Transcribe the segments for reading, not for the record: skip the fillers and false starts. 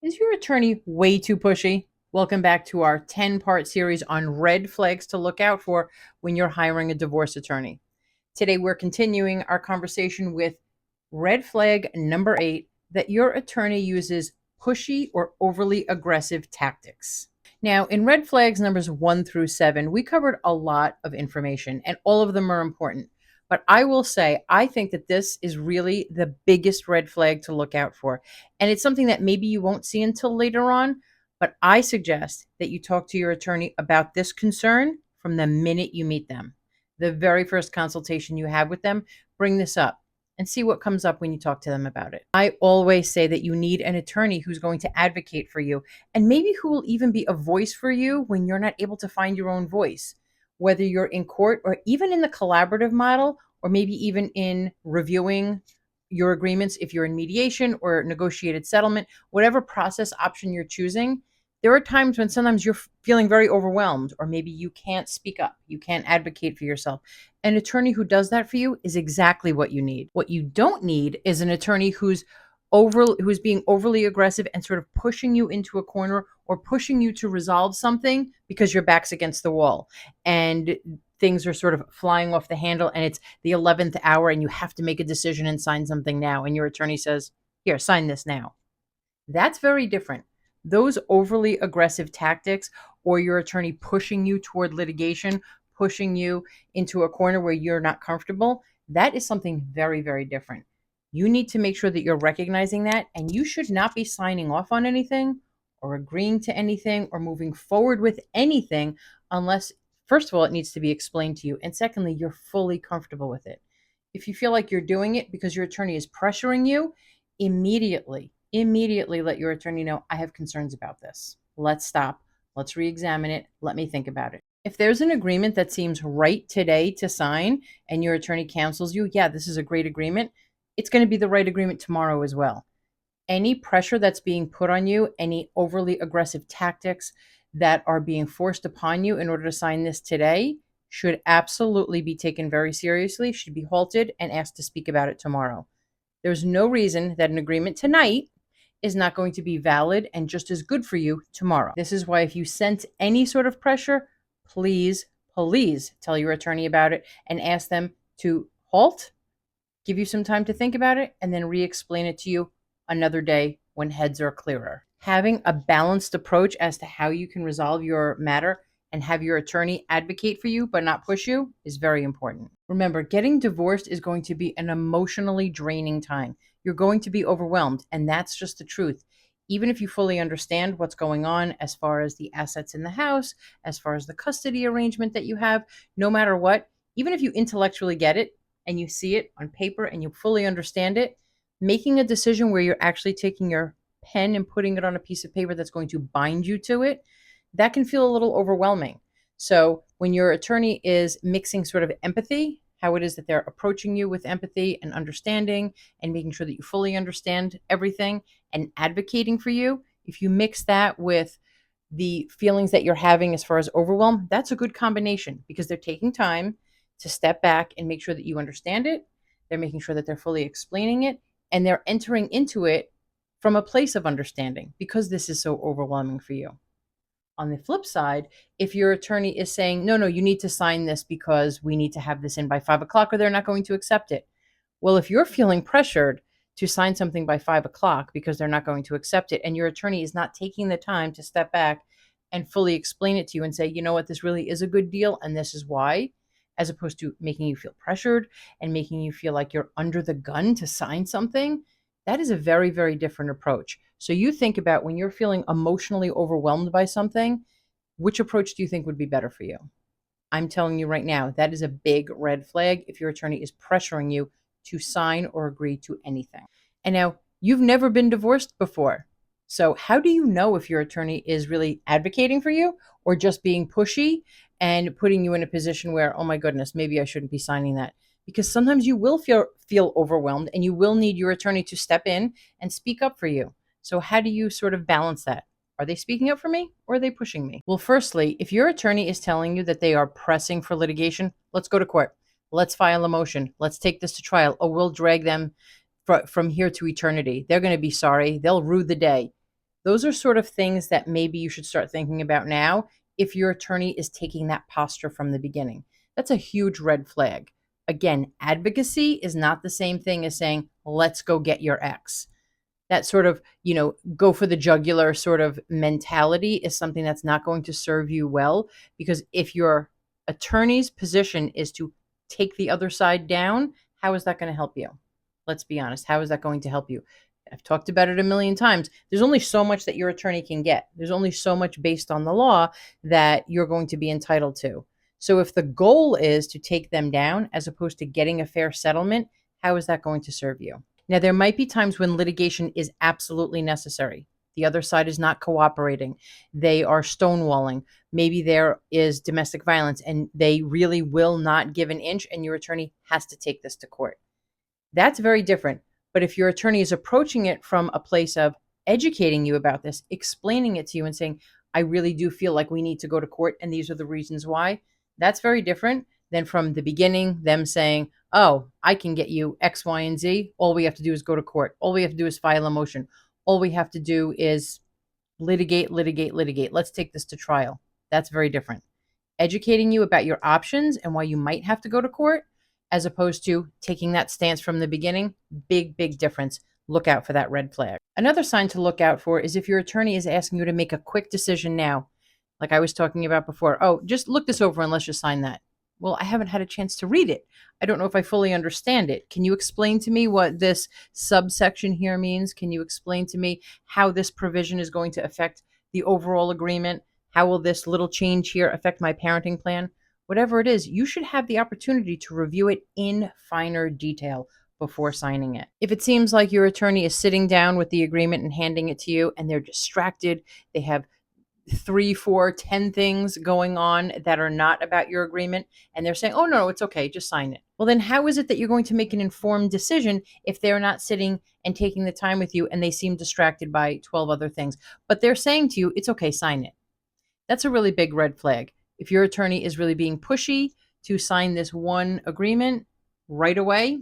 Is your attorney way too pushy? Welcome back to our 10-part series on red flags to look out for when you're hiring a divorce attorney. Today, we're continuing our conversation with red flag number 8, that your attorney uses pushy or overly aggressive tactics. Now, in red flags numbers 1 through 7, we covered a lot of information and all of them are important. But I will say, I think that this is really the biggest red flag to look out for. And it's something that maybe you won't see until later on. But I suggest that you talk to your attorney about this concern from the minute you meet them. The very first consultation you have with them, bring this up and see what comes up when you talk to them about it. I always say that you need an attorney who's going to advocate for you and maybe who will even be a voice for you when you're not able to find your own voice, whether you're in court or even in the collaborative model, or maybe even in reviewing your agreements if you're in mediation or negotiated settlement, whatever process option you're choosing. There are times when sometimes you're feeling very overwhelmed, or maybe you can't speak up, you can't advocate for yourself. An attorney who does that for you is exactly what you need. What you don't need is an attorney who's being overly aggressive and sort of pushing you into a corner or pushing you to resolve something because your back's against the wall and things are sort of flying off the handle and it's the 11th hour and you have to make a decision and sign something now and your attorney says, "Here, sign this now." That's very different. Those overly aggressive tactics, or your attorney pushing you toward litigation, pushing you into a corner where you're not comfortable, that is something very, very different. You need to make sure that you're recognizing that, and you should not be signing off on anything or agreeing to anything or moving forward with anything unless, first of all, it needs to be explained to you. And secondly, you're fully comfortable with it. If you feel like you're doing it because your attorney is pressuring you, immediately let your attorney know, "I have concerns about this. Let's stop. Let's re-examine it. Let me think about it." If there's an agreement that seems right today to sign and your attorney counsels you, "Yeah, this is a great agreement," it's going to be the right agreement tomorrow as well. Any pressure that's being put on you, any overly aggressive tactics that are being forced upon you in order to sign this today, should absolutely be taken very seriously, should be halted and asked to speak about it tomorrow. There's no reason that an agreement tonight is not going to be valid and just as good for you tomorrow. This is why if you sense any sort of pressure, please tell your attorney about it and ask them to halt, give you some time to think about it, and then re-explain it to you another day when heads are clearer. Having a balanced approach as to how you can resolve your matter and have your attorney advocate for you but not push you is very important. Remember, getting divorced is going to be an emotionally draining time. You're going to be overwhelmed, and that's just the truth. Even if you fully understand what's going on as far as the assets in the house, as far as the custody arrangement that you have, no matter what, even if you intellectually get it and you see it on paper and you fully understand it, making a decision where you're actually taking your pen and putting it on a piece of paper that's going to bind you to it, that can feel a little overwhelming. So when your attorney is mixing sort of empathy, how it is that they're approaching you with empathy and understanding and making sure that you fully understand everything and advocating for you, if you mix that with the feelings that you're having as far as overwhelm, that's a good combination because they're taking time to step back and make sure that you understand it. They're making sure that they're fully explaining it and they're entering into it from a place of understanding because this is so overwhelming for you. On the flip side, if your attorney is saying, "No, no, you need to sign this because we need to have this in by 5 o'clock or they're not going to accept it." Well, if you're feeling pressured to sign something by 5 o'clock because they're not going to accept it, and your attorney is not taking the time to step back and fully explain it to you and say, "You know what, this really is a good deal and this is why," as opposed to making you feel pressured and making you feel like you're under the gun to sign something, that is a very, very different approach. So you think about when you're feeling emotionally overwhelmed by something, which approach do you think would be better for you? I'm telling you right now, that is a big red flag if your attorney is pressuring you to sign or agree to anything. And now, you've never been divorced before. So, how do you know if your attorney is really advocating for you or just being pushy and putting you in a position where, "Oh my goodness, maybe I shouldn't be signing that?" Because sometimes you will feel overwhelmed and you will need your attorney to step in and speak up for you. So, how do you sort of balance that? Are they speaking up for me or are they pushing me? Well, firstly, if your attorney is telling you that they are pressing for litigation, let's go to court. Let's file a motion. Let's take this to trial, or we'll drag them from here to eternity. They're going to be sorry. They'll rue the day. Those are sort of things that maybe you should start thinking about now if your attorney is taking that posture from the beginning. That's a huge red flag. Again, advocacy is not the same thing as saying, let's go get your ex. That sort of, go for the jugular sort of mentality is something that's not going to serve you well, because if your attorney's position is to take the other side down, how is that going to help you? Let's be honest. How is that going to help you? I've talked about it a million times. There's only so much that your attorney can get. There's only so much based on the law that you're going to be entitled to. So if the goal is to take them down as opposed to getting a fair settlement, how is that going to serve you? Now, there might be times when litigation is absolutely necessary. The other side is not cooperating. They are stonewalling. Maybe there is domestic violence and they really will not give an inch, and your attorney has to take this to court. That's very different. But if your attorney is approaching it from a place of educating you about this, explaining it to you and saying, I really do feel like we need to go to court and these are the reasons why, that's very different than from the beginning, them saying, oh, I can get you X, Y, and Z. All we have to do is go to court. All we have to do is file a motion. All we have to do is litigate, litigate, litigate. Let's take this to trial. That's very different. Educating you about your options and why you might have to go to court, as opposed to taking that stance from the beginning, big, big difference. Look out for that red flag. Another sign to look out for is if your attorney is asking you to make a quick decision now, like I was talking about before. Oh, just look this over and let's just sign that. Well, I haven't had a chance to read it. I don't know if I fully understand it. Can you explain to me what this subsection here means? Can you explain to me how this provision is going to affect the overall agreement? How will this little change here affect my parenting plan? Whatever it is, you should have the opportunity to review it in finer detail before signing it. If it seems like your attorney is sitting down with the agreement and handing it to you and they're distracted, they have 3, 4, 10 things going on that are not about your agreement, and they're saying, oh, no, it's okay, just sign it. Well, then how is it that you're going to make an informed decision if they're not sitting and taking the time with you and they seem distracted by 12 other things? But they're saying to you, it's okay, sign it. That's a really big red flag. If your attorney is really being pushy to sign this one agreement right away,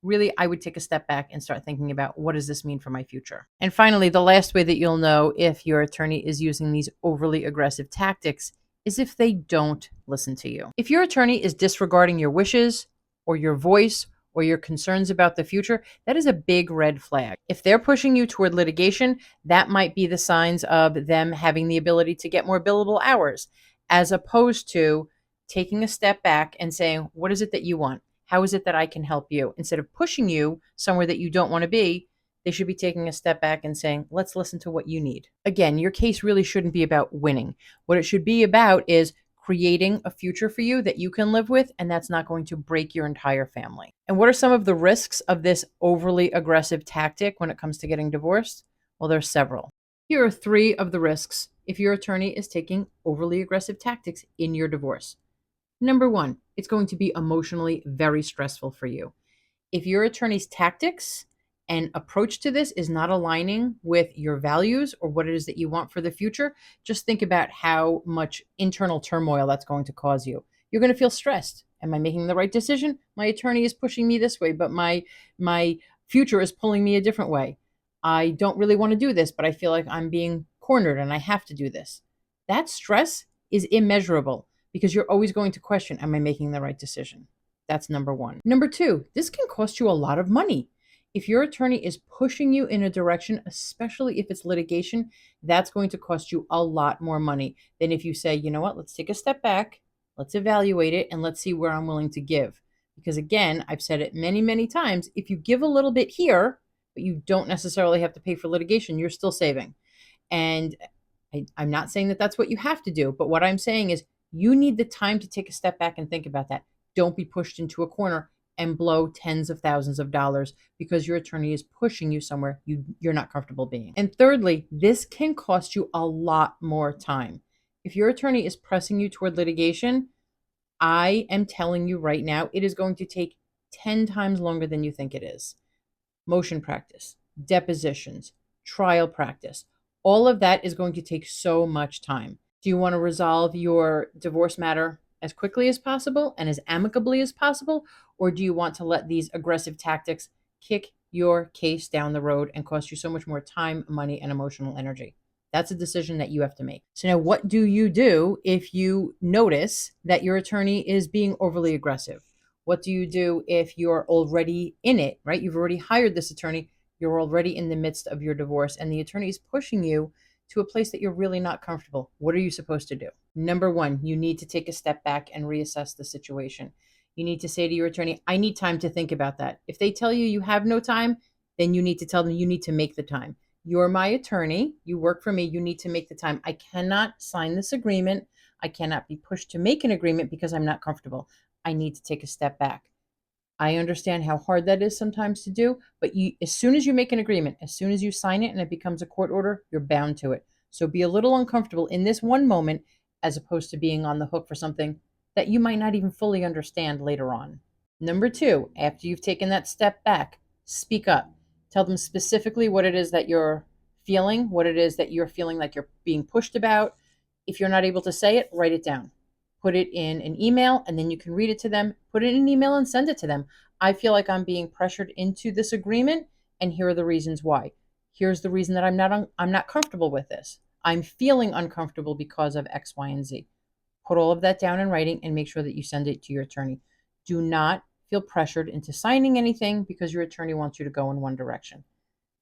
really, I would take a step back and start thinking about what does this mean for my future? And finally, the last way that you'll know if your attorney is using these overly aggressive tactics is if they don't listen to you. If your attorney is disregarding your wishes or your voice or your concerns about the future, that is a big red flag. If they're pushing you toward litigation, that might be the signs of them having the ability to get more billable hours, as opposed to taking a step back and saying, what is it that you want? How is it that I can help you? Instead of pushing you somewhere that you don't want to be, they should be taking a step back and saying, let's listen to what you need. Again, your case really shouldn't be about winning. What it should be about is creating a future for you that you can live with, and that's not going to break your entire family. And what are some of the risks of this overly aggressive tactic when it comes to getting divorced? Well, there's several. Here are 3 of the risks if your attorney is taking overly aggressive tactics in your divorce. Number 1, it's going to be emotionally very stressful for you. If your attorney's tactics and approach to this is not aligning with your values or what it is that you want for the future, just think about how much internal turmoil that's going to cause you. You're going to feel stressed. Am I making the right decision? My attorney is pushing me this way, but my future is pulling me a different way. I don't really want to do this, but I feel like I'm being cornered and I have to do this. That stress is immeasurable, because you're always going to question, am I making the right decision? That's number 1. Number 2, this can cost you a lot of money. If your attorney is pushing you in a direction, especially if it's litigation, that's going to cost you a lot more money than if you say, you know what, let's take a step back, let's evaluate it, and let's see where I'm willing to give. Because again, I've said it many, many times, if you give a little bit here, but you don't necessarily have to pay for litigation, you're still saving. And I'm not saying that that's what you have to do, but what I'm saying is you need the time to take a step back and think about that. Don't be pushed into a corner and blow tens of thousands of dollars because your attorney is pushing you somewhere you're not comfortable being. And thirdly, this can cost you a lot more time. If your attorney is pressing you toward litigation, I am telling you right now, it is going to take 10 times longer than you think it is. Motion practice, depositions, trial practice, all of that is going to take so much time. Do you want to resolve your divorce matter as quickly as possible and as amicably as possible? Or do you want to let these aggressive tactics kick your case down the road and cost you so much more time, money, and emotional energy. That's a decision that you have to make. So now what do you do if you notice that your attorney is being overly aggressive? What do you do if you're already in it, right? You've already hired this attorney. You're already in the midst of your divorce and the attorney is pushing you to a place that you're really not comfortable. What are you supposed to do? Number one, you need to take a step back and reassess the situation. You need to say to your attorney, I need time to think about that. If they tell you you have no time, then you need to tell them you need to make the time. You're my attorney. You work for me. You need to make the time. I cannot sign this agreement. I cannot be pushed to make an agreement because I'm not comfortable. I need to take a step back. I understand how hard that is sometimes to do, but as soon as you make an agreement, as soon as you sign it and it becomes a court order, you're bound to it. So be a little uncomfortable in this one moment as opposed to being on the hook for something that you might not even fully understand later on. Number two, after you've taken that step back, speak up. Tell them specifically what it is that you're feeling, what it is that you're feeling like you're being pushed about. If you're not able to say it, write it down. Put it in an email and then you can read it to them. Put it in an email and send it to them. I feel like I'm being pressured into this agreement and here are the reasons why. Here's the reason that I'm not comfortable with this. I'm feeling uncomfortable because of X, Y, and Z. Put all of that down in writing and make sure that you send it to your attorney. Do not feel pressured into signing anything because your attorney wants you to go in one direction.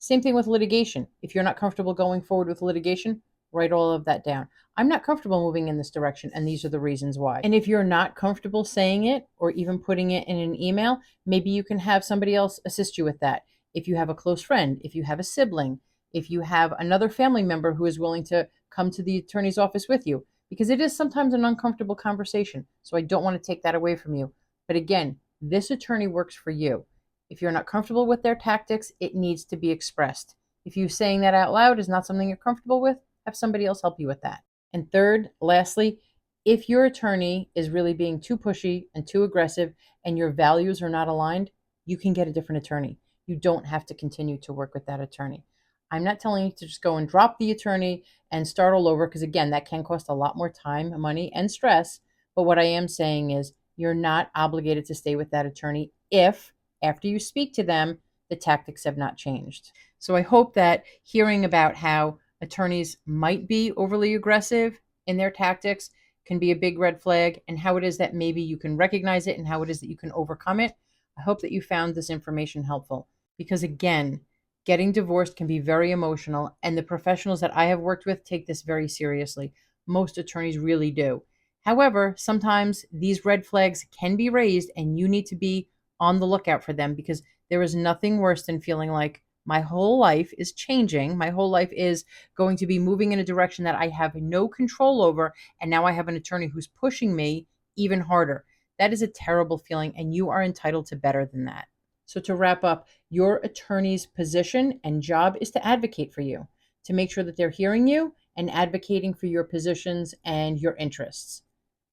Same thing with litigation. If you're not comfortable going forward with litigation, write all of that down. I'm not comfortable moving in this direction, and these are the reasons why. And if you're not comfortable saying it or even putting it in an email, maybe you can have somebody else assist you with that. If you have a close friend, if you have a sibling, if you have another family member who is willing to come to the attorney's office with you, because it is sometimes an uncomfortable conversation. So I don't want to take that away from you. But again, this attorney works for you. If you're not comfortable with their tactics, it needs to be expressed. If you saying that out loud is not something you're comfortable with, have somebody else help you with that. And third, lastly, if your attorney is really being too pushy and too aggressive and your values are not aligned, you can get a different attorney. You don't have to continue to work with that attorney. I'm not telling you to just go and drop the attorney and start all over because, again, that can cost a lot more time, money, and stress. But what I am saying is you're not obligated to stay with that attorney if, after you speak to them, the tactics have not changed. So I hope that hearing about how attorneys might be overly aggressive in their tactics can be a big red flag, and how it is that maybe you can recognize it and how it is that you can overcome it. I hope that you found this information helpful because, again, getting divorced can be very emotional, and the professionals that I have worked with take this very seriously. Most attorneys really do. However, sometimes these red flags can be raised, and you need to be on the lookout for them because there is nothing worse than feeling like my whole life is changing. My whole life is going to be moving in a direction that I have no control over. And now I have an attorney who's pushing me even harder. That is a terrible feeling, and you are entitled to better than that. So, to wrap up, your attorney's position and job is to advocate for you, to make sure that they're hearing you and advocating for your positions and your interests.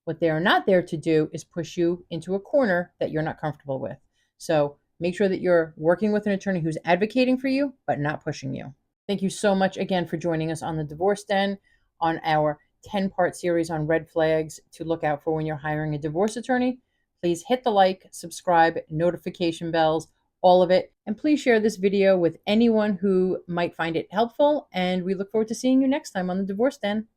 What they are not there to do is push you into a corner that you're not comfortable with. So, make sure that you're working with an attorney who's advocating for you, but not pushing you. Thank you so much again for joining us on the Divorce Den on our 10-part series on red flags to look out for when you're hiring a divorce attorney. Please hit the like, subscribe, notification bells, all of it. And please share this video with anyone who might find it helpful. And we look forward to seeing you next time on the Divorce Den.